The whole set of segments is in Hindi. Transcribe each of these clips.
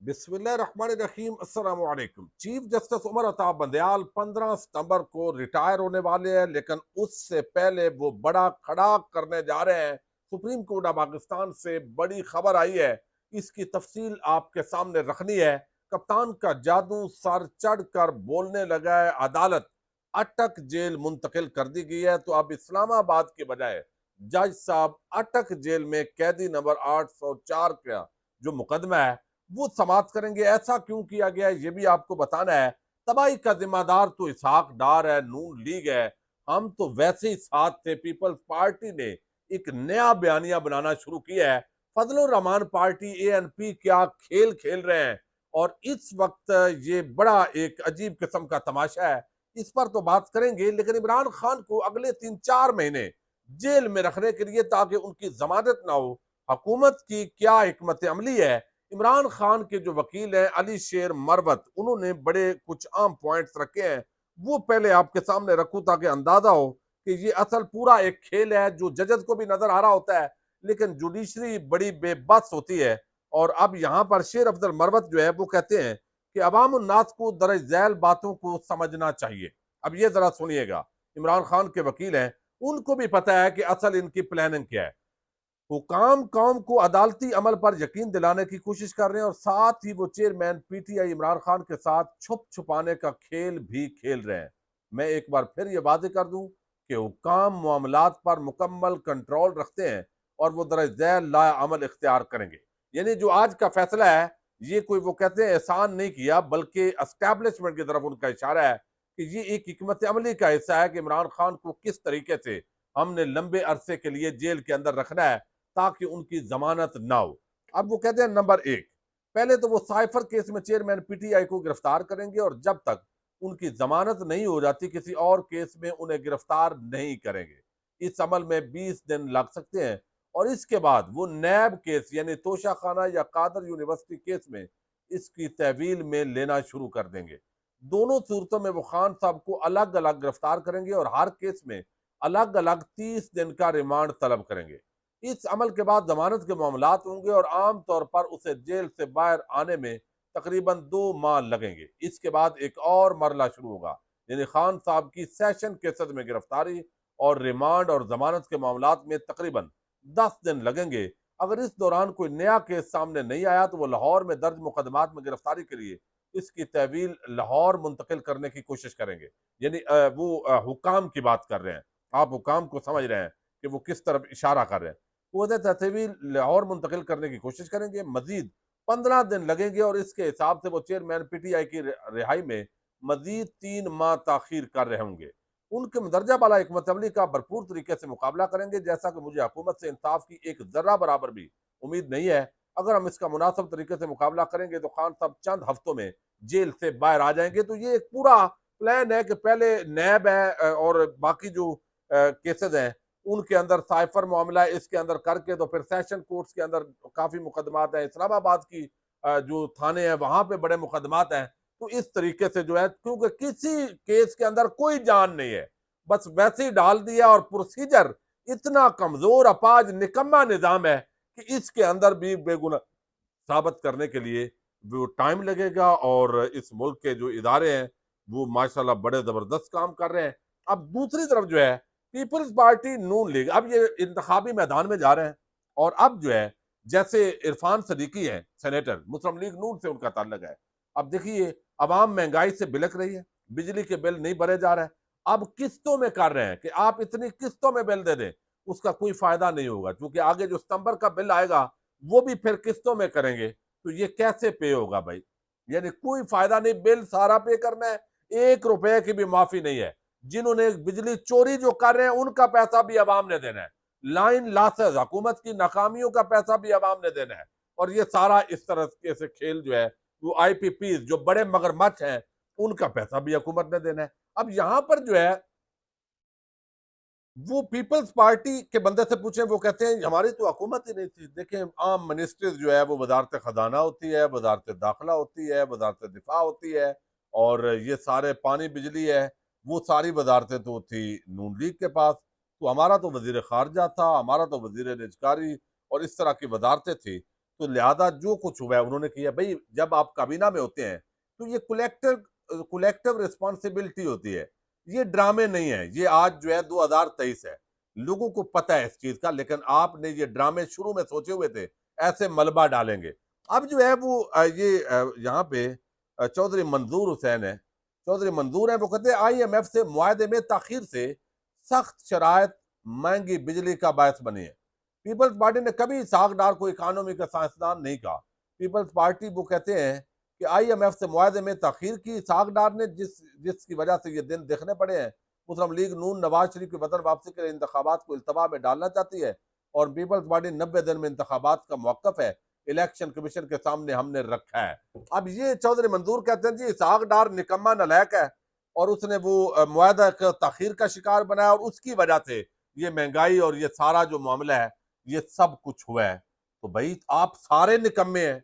बिस्मिल्लाहिर्रहमानिर्रहीम अस्सलाम वालेकुम। चीफ जस्टिस उमर अता बंदयाल 15 सितंबर को रिटायर होने वाले हैं, लेकिन उससे पहले वो बड़ा खड़ा करने जा रहे हैं। सुप्रीम कोर्ट ऑफ पाकिस्तान से बड़ी खबर आई है, इसकी तफसील आपके सामने रखनी है। कप्तान का जादू सर चढ़ कर बोलने लगा है। अदालत अटक जेल मुंतकिल कर दी गई है। तो अब इस्लामाबाद के बजाय जज साहब अटक जेल में कैदी नंबर 804 का जो मुकदमा है वो समाप्त करेंगे। ऐसा क्यों किया गया है ये भी आपको बताना है। तबाही का जिम्मेदार तो इसहाक डार है, नून लीग है। हम तो वैसे ही साथ थे। पीपल्स पार्टी ने एक नया बयानिया बनाना शुरू किया है। फजलुर रहमान पार्टी एएनपी क्या खेल खेल रहे हैं, और इस वक्त ये बड़ा एक अजीब किस्म का तमाशा है। इस पर तो बात करेंगे, लेकिन इमरान खान को अगले 3-4 महीने जेल में रखने के लिए ताकि उनकी जमानत ना हो, हुकूमत की क्या हिकमत अमली है। इमरान खान के जो वकील हैं अली शेर मरवत, उन्होंने बड़े कुछ आम पॉइंट्स रखे हैं। वो पहले आपके सामने रखूं ताकि अंदाजा हो कि ये असल पूरा एक खेल है जो जजस को भी नजर आ रहा होता है, लेकिन जुडिशरी बड़ी बेबस होती है। और अब यहाँ पर शेर अफजल मरवत जो है वो कहते हैं कि अवाम उन्नास को दरज झैल बातों को समझना चाहिए। अब ये जरा सुनिएगा, इमरान खान के वकील हैं, उनको भी पता है कि असल इनकी प्लानिंग क्या है। हुकाम कौम को अदालती अमल पर यकीन दिलाने की कोशिश कर रहे हैं, और साथ ही वो चेयरमैन पीटीआई इमरान खान के साथ छुप छुपाने का खेल भी खेल रहे हैं। मैं एक बार फिर ये वादे कर दूं कि हुकाम मामलात पर मुकम्मल कंट्रोल रखते हैं और वो दरअ झैल ला अमल इख्तियार करेंगे। यानी जो आज का फैसला है, ये कोई वो कहते हैं एहसान नहीं किया, बल्कि एस्टैब्लिशमेंट की तरफ उनका इशारा है कि ये एक हिकमत अमली का हिस्सा है कि इमरान खान को किस तरीके से हमने लंबे अरसे के लिए जेल के अंदर रखना है ताकि उनकी जमानत ना हो। अब वो कहते हैं नंबर एक, पहले तो वो साइफर केस में चेयरमैन पीटीआई को गिरफ्तार करेंगे, और जब तक उनकी जमानत नहीं हो जाती किसी और केस में उन्हें गिरफ्तार नहीं करेंगे। इस अमल में 20 दिन लग सकते हैं, और इसके बाद वो नैब केस यानी तोशा खाना या कादर यूनिवर्सिटी केस में इसकी तहवील में लेना शुरू कर देंगे। दोनों सूरतों में वो खान साहब को अलग अलग गिरफ्तार करेंगे और हर केस में अलग अलग 30 दिन का रिमांड तलब करेंगे। इस अमल के बाद जमानत के मामलात होंगे और आमतौर पर उसे जेल से बाहर आने में तकरीबन 2 माह लगेंगे। इसके बाद एक और मरला शुरू होगा, यानी खान साहब की सेशन के सद में गिरफ्तारी और रिमांड और जमानत के मामलात में तकरीबन 10 दिन लगेंगे। अगर इस दौरान कोई नया केस सामने नहीं आया तो वो लाहौर में दर्ज मुकदमात में गिरफ्तारी के लिए इसकी तहवील लाहौर मुंतकिल करने की कोशिश करेंगे। यानी वो हुकाम की बात कर रहे हैं, आप हुकाम को समझ रहे हैं कि वो किस तरफ इशारा कर रहे हैं। वजह तहवील लाहौर मुंतकिल करने की कोशिश करेंगे। मजीद 15 दिन लगेंगे, और इसके हिसाब से वो चेयरमैन पीटीआई की रिहाई में मजीद 3 माह ताखीर कर रहे होंगे। उनके दर्जा वाला हिकमत अमली का भरपूर तरीके से मुकाबला करेंगे, जैसा कि मुझे हुकूमत से इंसाफ की एक जर्रा बराबर भी उम्मीद नहीं है। अगर हम इसका मुनासिब तरीके से मुकाबला करेंगे तो खान साहब चंद हफ्तों में जेल से बाहर आ जाएंगे। तो ये एक पूरा प्लान है कि पहले नैब है और बाकी जो केसेज हैं उनके अंदर साइफर मामला है, इसके अंदर करके तो फिर सेशन कोर्ट्स के अंदर काफी मुकदमात हैं। इस्लामाबाद की जो थाने हैं वहां पे बड़े मुकदमात हैं। तो इस तरीके से जो है, क्योंकि किसी केस के अंदर कोई जान नहीं है, बस वैसे ही डाल दिया, और प्रोसीजर इतना कमजोर अपाज निकम्मा निजाम है कि इसके अंदर भी बेगुनाह साबित करने के लिए वो टाइम लगेगा। और इस मुल्क के जो इदारे हैं वो माशाल्लाह बड़े जबरदस्त काम कर रहे हैं। अब दूसरी तरफ जो है पीपल्स पार्टी नून लीग अब ये इंतखाबी मैदान में जा रहे हैं, और अब जो है जैसे इरफान सदीकी है सेनेटर, मुस्लिम लीग नून से उनका ताल्लुक है। अब देखिए, अवाम महंगाई से बिलक रही है, बिजली के बिल नहीं भरे जा रहे हैं। अब किस्तों में कर रहे हैं कि आप इतनी किस्तों में बिल दे दें, उसका कोई फायदा नहीं होगा, क्योंकि आगे जो सितंबर का बिल आएगा वो भी फिर किस्तों में करेंगे। तो ये कैसे पे होगा भाई? यानी कोई फायदा नहीं, बिल सारा पे करना है, 1 रुपए की भी माफी नहीं है। जिन्होंने बिजली चोरी जो कर रहे हैं उनका पैसा भी अवाम ने देना है। लाइन लॉसेस, हुकूमत की नाकामियों का पैसा भी अवाम ने देना है। और ये सारा इस तरह के से खेल जो है, वो आईपीपी जो बड़े मगरमच्छ हैं उनका पैसा भी हुकूमत ने देना है। अब यहां पर जो है वो पीपल्स पार्टी के बंदे से पूछें, वो कहते हैं हमारी तो हुकूमत ही नहीं थी। देखें, आम मिनिस्ट्रीज जो है वो वजारत खजाना होती है, वजारत दाखिला होती है, वजारत दिफा होती है, और ये सारे पानी बिजली है, वो सारी वजारतें तो थी नून लीग के पास। तो हमारा तो वजीर खारजा था, हमारा तो वजीर निजकारी और इस तरह की वजारतें थी। तो लिहाजा जो कुछ हुआ है उन्होंने किया। भाई जब आप काबीना में होते हैं तो ये कलेक्टिव रिस्पॉन्सिबिलिटी होती है, ये ड्रामे नहीं है। ये आज जो है 2023 है, लोगों को पता है इस चीज का, लेकिन आपने ये ड्रामे शुरू में सोचे हुए थे ऐसे मलबा डालेंगे। अब जो है वो यहाँ पे चौधरी मंजूर हुसैन है, चौधरी मंजूर है, वो कहते हैं IMF से मुआहदे में ताखीर से सख्त शराइत महंगी बिजली का बायस बनी है। पीपल्स पार्टी ने कभी इसहाक डार को इकानमी का साइंसदान नहीं कहा। पीपल्स पार्टी वो कहते हैं कि IMF से मुआहदे में ताखीर की इसहाक डार ने जिसकी वजह से ये दिन देखने पड़े हैं। मुस्लिम लीग नून नवाज शरीफ की वतन वापसी के लिए इंतखाबात को इल्तवा में डालना चाहती है और पीपल्स पार्टी 90 दिन में इंतखाबात का मौकफ है, इलेक्शन कमीशन के सामने हमने रखा है। अब ये चौधरी मंजूर कहते हैं जी इसहाक डार निकम्मा नालायक है और उसने वो मुआहदा का ताखीर का शिकार बनाया और उसकी वजह से ये महंगाई और ये सारा जो मामला है ये सब कुछ हुआ है। तो भाई आप सारे निकम्मे हैं,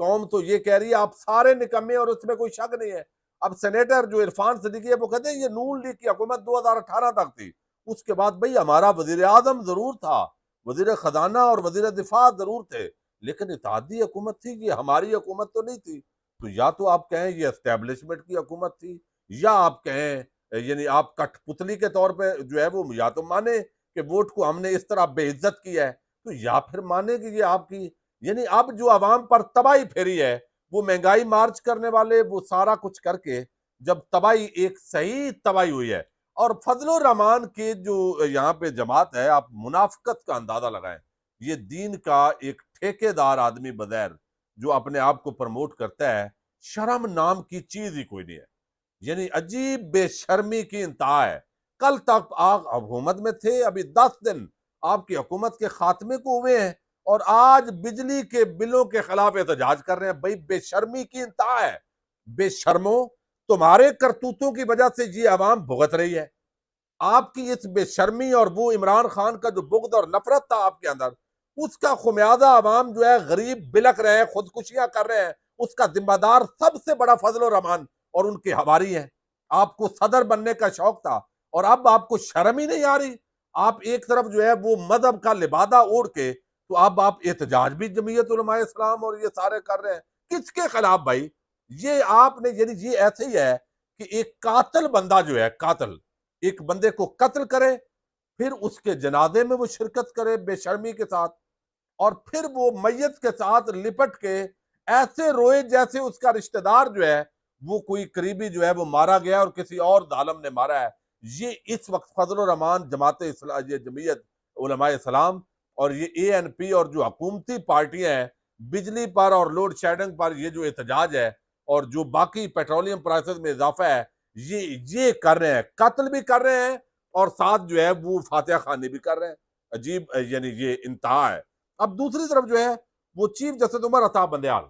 कौम तो ये कह रही है आप सारे निकम्मे, और उसमें कोई शक नहीं है। अब सेनेटर जो इरफान सदीकी है वो कहते हैं ये नून लीग की हुकूमत 2018 तक थी, उसके बाद भाई हमारा वजीर आजम जरूर था, वजीर खजाना और वजीर दिफा जरूर थे, लेकिन इत्तेहादी हुकूमत थी, ये हमारी हुकूमत तो नहीं थी। तो या तो आप कहें ये एस्टेब्लिशमेंट की हुकूमत थी, या आप कहें यानी आप कठपुतली के तौर पे जो है वो या तो माने कि वोट को हमने इस तरह बेइज्जत किया है, तो या फिर माने कि ये आपकी यानी अब जो अवाम पर तबाही फेरी है, वो महंगाई मार्च करने वाले वो सारा कुछ करके जब तबाही एक सही तबाही हुई है। और फजलुर रहमान के जो यहाँ पे जमात है, आप मुनाफिकत का अंदाजा लगाएं, ये दीन का एक ठेकेदार आदमी बगैर जो अपने आप को प्रमोट करता है, शर्म नाम की चीज ही कोई नहीं है। यानी अजीब बेशर्मी की इंतहा है। कल तक आप हुकूमत में थे, अभी 10 दिन आपकी हुकूमत के खात्मे को हुए हैं और आज बिजली के बिलों के खिलाफ एहतजाज कर रहे हैं। भाई बेशर्मी की इंतहा है। बेशर्मो, तुम्हारे करतूतों की वजह से ये अवाम भुगत रही है। आपकी इस बेशर्मी और वो इमरान खान का जो बुग़्ज़ और नफरत था आपके अंदर, उसका खुमियाजा अवाम जो है गरीब बिलक रहे हैं, खुदकुशियां कर रहे हैं, उसका जिम्मेदार सबसे बड़ा फजल रहमान और उनके हवारी हैं। आपको सदर बनने का शौक था और अब आपको शर्म ही नहीं आ रही। आप एक तरफ जो है वो मजहब का लिबादा ओढ़ के, तो अब आप एहतजाज भी जमीयत उलमा इस्लाम और ये सारे कर रहे हैं। किसके खिलाफ भाई? ये आपने यानी ये ऐसे ही है कि एक कातिल बंदा जो है, कातिल एक बंदे को कत्ल करे, फिर उसके जनाजे में वो शिरकत करे बेशर्मी के साथ, और फिर वो मैयत के साथ लिपट के ऐसे रोए जैसे उसका रिश्तेदार जो है वो कोई करीबी जो है वो मारा गया और किसी और जालिम ने मारा है। ये इस वक्त फजल रहमान ये जमीयत उलमा इस्लाम और ये ANP और जो हुकूमती पार्टियां हैं, बिजली पर और लोड शेडिंग पर ये जो एहतजाज है और जो बाकी पेट्रोलियम प्राइसेस में इजाफा है, ये कर रहे हैं, कत्ल भी कर रहे हैं और साथ जो है वो फातिहा खानी भी कर रहे हैं। अजीब यानी ये इंतहा है। अब दूसरी तरफ जो है वो चीफ जस्टिस उमर अता बंदयाल,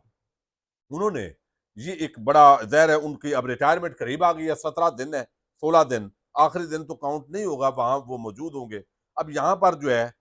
उन्होंने ये एक बड़ा ज़ाहिर है उनकी अब रिटायरमेंट करीब आ गई है, 17 दिन है, 16 दिन, आखिरी दिन तो काउंट नहीं होगा, वहां वो मौजूद होंगे। अब यहाँ पर जो है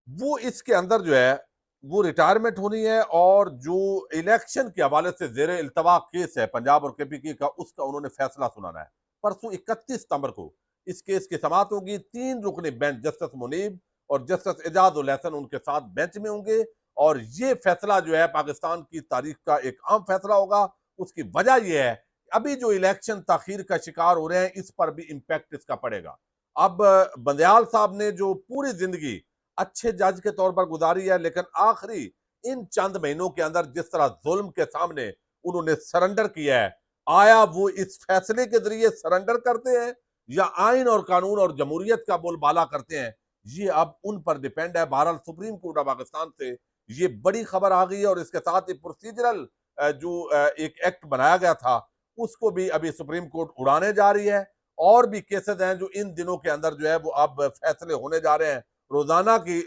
वो इसके अंदर जो है वो रिटायरमेंट होनी है और जो इलेक्शन के हवाले से जेर इल्तवा केस है पंजाब और KPK का, उसका उन्होंने फैसला सुनाना है। परसों 31 सितंबर को इस केस की समाप्त होगी। 3 रुकनी बेंच, जस्टिस मुनीब और जस्टिस एजाज उल हसन उनके साथ बेंच में होंगे और ये फैसला जो है पाकिस्तान की तारीख का एक अहम फैसला होगा। उसकी वजह यह है अभी जो इलेक्शन ताखीर का शिकार हो रहे हैं, इस पर भी इंपैक्ट इसका पड़ेगा। अब बंदयाल साहब ने जो पूरी जिंदगी अच्छे जज के तौर पर गुजारी है, लेकिन आखिरी इन चंद महीनों के अंदर जिस तरह जुल्म के सामने उन्होंने सरेंडर किया है, आया वो इस फैसले के जरिए सरेंडर करते हैं या आइन और कानून और जमहूरियत का बोलबाला करते हैं, ये अब उन पर डिपेंड है। बहरहाल सुप्रीम कोर्ट ऑफ पाकिस्तान से ये बड़ी खबर आ गई है और इसके साथ ही प्रोसीजरल जो एक एक्ट बनाया गया था उसको भी अभी सुप्रीम कोर्ट उड़ाने जा रही है। और भी केसेस हैं जो इन दिनों के अंदर जो है वो अब फैसले होने जा रहे हैं। रोजाना की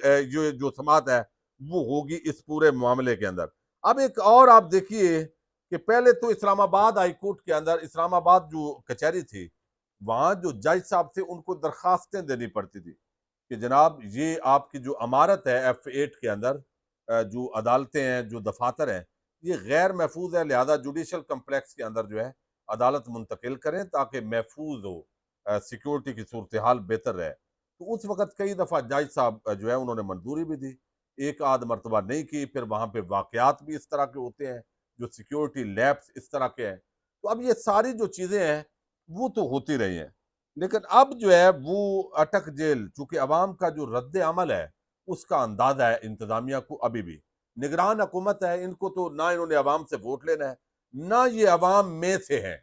जो समात है वो होगी इस पूरे मामले के अंदर। अब एक और आप देखिए कि पहले तो इस्लामाबाद हाई कोर्ट के अंदर, इस्लामाबाद जो कचहरी थी, वहां जो जज साहब थे उनको दरखास्तें देनी पड़ती थी कि जनाब ये आपकी जो अमारत है F8 के अंदर, जो अदालतें हैं, जो दफातर हैं, ये गैर महफूज है, लिहाजा जुडिशल कम्प्लेक्स के अंदर जो है अदालत मुंतकिल करें ताकि महफूज हो, सिक्योरिटी की सूरत हाल बेहतर रहे। तो उस वक्त कई दफा जज साहब जो है उन्होंने मंजूरी भी दी। एक आध मरतबा नहीं की, फिर वहां पे वाकयात भी इस तरह के होते हैं, जो सिक्योरिटी लैब्स इस तरह के हैं। तो अब ये सारी जो चीजें हैं वो तो होती रही हैं, लेकिन अब जो है वो अटक जेल, चूंकि अवाम का जो रद्द अमल है उसका अंदाजा है इंतजामिया को अभी भी। निगरान हुकूमत है, इनको तो ना इन्होंने अवाम से वोट लेना है, ना ये अवाम में से है।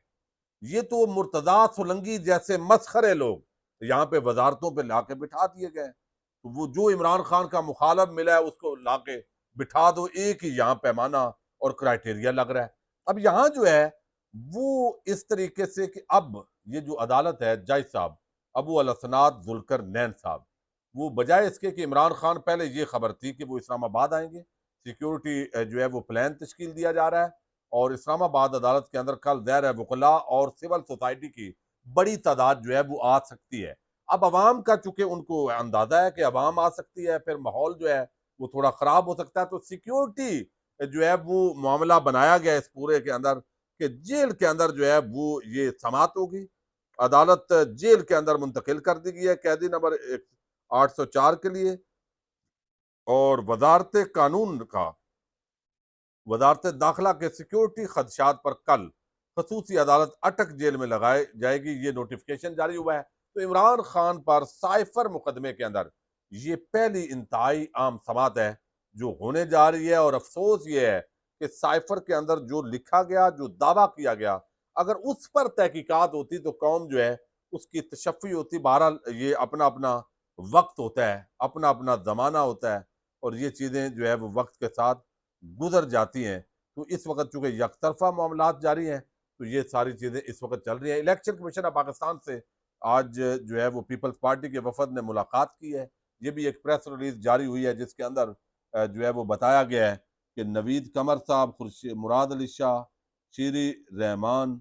ये तो मुर्तजा सोलंकी जैसे मसखरे लोग यहाँ पे वजारतों पे लाके बिठा दिए गए। तो वो जो इमरान खान का मुखालफ मिला है उसको लाके बिठा दो, एक ही यहाँ पैमाना और क्राइटेरिया लग रहा है। अब यहाँ जो है वो इस तरीके से कि अब ये जो अदालत है, जज साहब अबू अल हसनात जुल्कर नैन साहब, वो बजाय इसके कि इमरान खान, पहले ये खबर थी कि वो इस्लामाबाद आएंगे, सिक्योरिटी जो है वो प्लान तश्कील दिया जा रहा है, और इस्लामाबाद अदालत के अंदर कल ज़ाहिर है वकला और सिविल सोसाइटी की बड़ी तादाद जो है वो आ सकती है। अब अवाम का चूंकि उनको अंदाजा है कि अवाम आ सकती है, फिर माहौल जो है वो थोड़ा खराब हो सकता है, तो सिक्योरिटी जो है वो मामला बनाया गया इस पूरे के अंदर कि जेल के अंदर जो है वो ये समात होगी। अदालत जेल के अंदर मुंतकिल कर दी गई है कैदी नंबर 804 के लिए। और वजारत दाखिला के सिक्योरिटी खदशात पर कल खसूसी अदालत अटक जेल में लगाई जाएगी, ये नोटिफिकेशन जारी हुआ है। तो इमरान खान पर साइफर मुकदमे के अंदर ये पहली इंतहाई आम समात है जो होने जा रही है। और अफसोस ये है कि साइफर के अंदर जो लिखा गया, जो दावा किया गया, अगर उस पर तहकीकात होती तो कौम जो है उसकी तशफ़ी होती। बहरहाल ये अपना अपना वक्त होता है, अपना अपना जमाना होता है, और ये चीज़ें जो है वो वक्त के साथ गुजर जाती हैं। तो इस वक्त चूंकि यकतरफा मामलात जारी हैं, तो ये सारी चीज़ें इस वक्त चल रही हैं। इलेक्शन कमीशन ऑफ पाकिस्तान से आज जो है वो पीपल्स पार्टी के वफद ने मुलाकात की है। ये भी एक प्रेस रिलीज जारी हुई है जिसके अंदर जो है वो बताया गया है कि नवीद कमर साहब, खुर्शीद मुराद अली शाह, शीरी रहमान,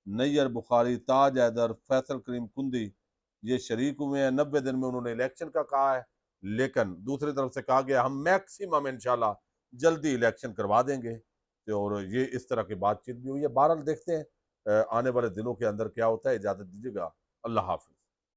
नैयर बुखारी, ताज हैदर, फैसल करीम कुंदी ये शरीक हुए हैं। 90 दिन में उन्होंने इलेक्शन का कहा है, लेकिन दूसरी तरफ से कहा गया हम मैक्सिमम इंशाल्लाह जल्दी इलेक्शन करवा देंगे। तो और ये इस तरह की बातचीत भी हुई है। बहरहाल देखते हैं आने वाले दिनों के अंदर क्या होता है। इजाजत दीजिएगा, अल्लाह हाफिज।